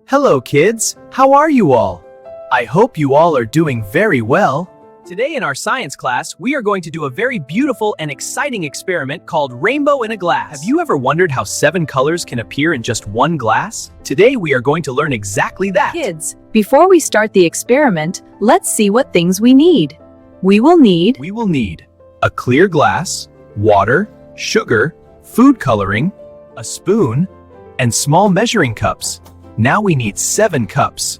Hello kids, how are you all? I hope you all are doing very well. Today in our science class, we are going to do a very beautiful and exciting experiment called Rainbow in a Glass. Have you ever wondered how 7 colors can appear in just one glass? Today we are going to learn exactly that. Kids, before we start the experiment, let's see what things we need. We will need a clear glass, water, sugar, food coloring, a spoon, and small measuring cups. Now we need 7 cups.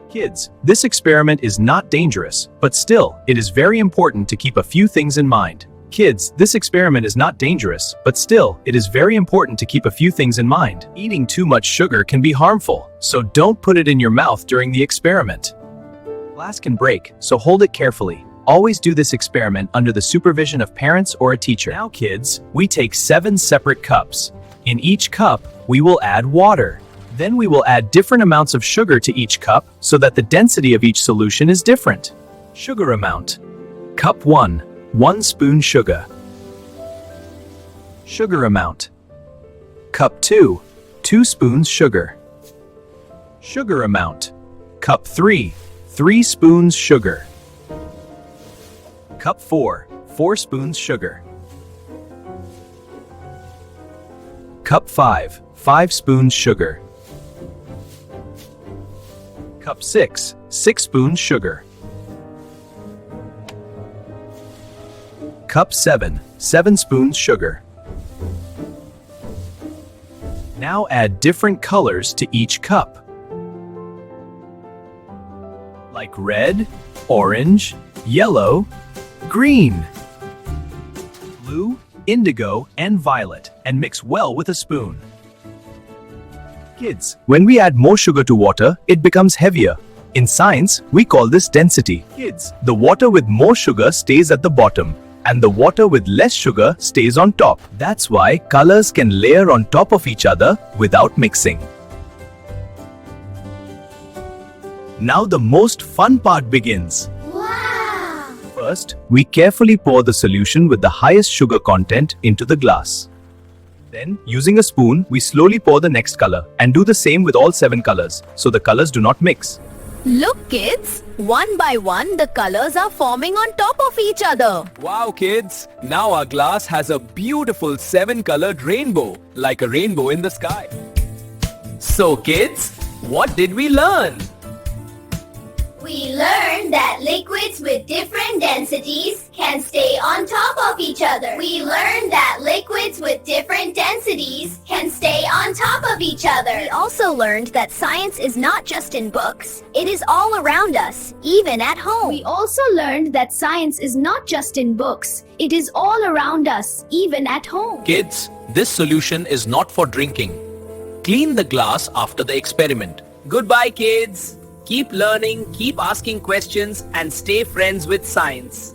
Kids, this experiment is not dangerous, but still, it is very important to keep a few things in mind. Kids, this experiment is not dangerous, but still, it is very important to keep a few things in mind. Eating too much sugar can be harmful, so don't put it in your mouth during the experiment. Glass can break, so hold it carefully. Always do this experiment under the supervision of parents or a teacher. Now kids, we take 7 separate cups. In each cup, we will add water. Then we will add different amounts of sugar to each cup so that the density of each solution is different. Sugar amount. Cup 1, 1 spoon sugar. Sugar amount. Cup 2, 2 spoons sugar. Sugar amount. Cup 3, 3 spoons sugar. Cup 4, 4 spoons sugar. Cup 5, 5 spoons sugar. Cup 6, 6 spoons sugar. Cup 7, 7 spoons sugar. Now add different colors to each cup, like red, orange, yellow, green, blue, indigo, and violet, and mix well with a spoon. Kids, when we add more sugar to water, it becomes heavier. In science, we call this density. Kids, the water with more sugar stays at the bottom, and the water with less sugar stays on top. That's why colors can layer on top of each other without mixing. Now the most fun part begins. Wow! First, we carefully pour the solution with the highest sugar content into the glass. Then, using a spoon, we slowly pour the next color and do the same with all 7 colors, so the colors do not mix. Look kids, one by one the colors are forming on top of each other. Wow kids, now our glass has a beautiful 7-colored rainbow, like a rainbow in the sky. So kids, what did we learn? We learned that liquids with different densities can stay on top of each other. We learned that liquids with different densities can stay on top of each other. We also learned that science is not just in books. It is all around us, even at home. We also learned that science is not just in books. It is all around us, even at home. Kids, this solution is not for drinking. Clean the glass after the experiment. Goodbye kids. Keep learning, keep asking questions, and stay friends with science.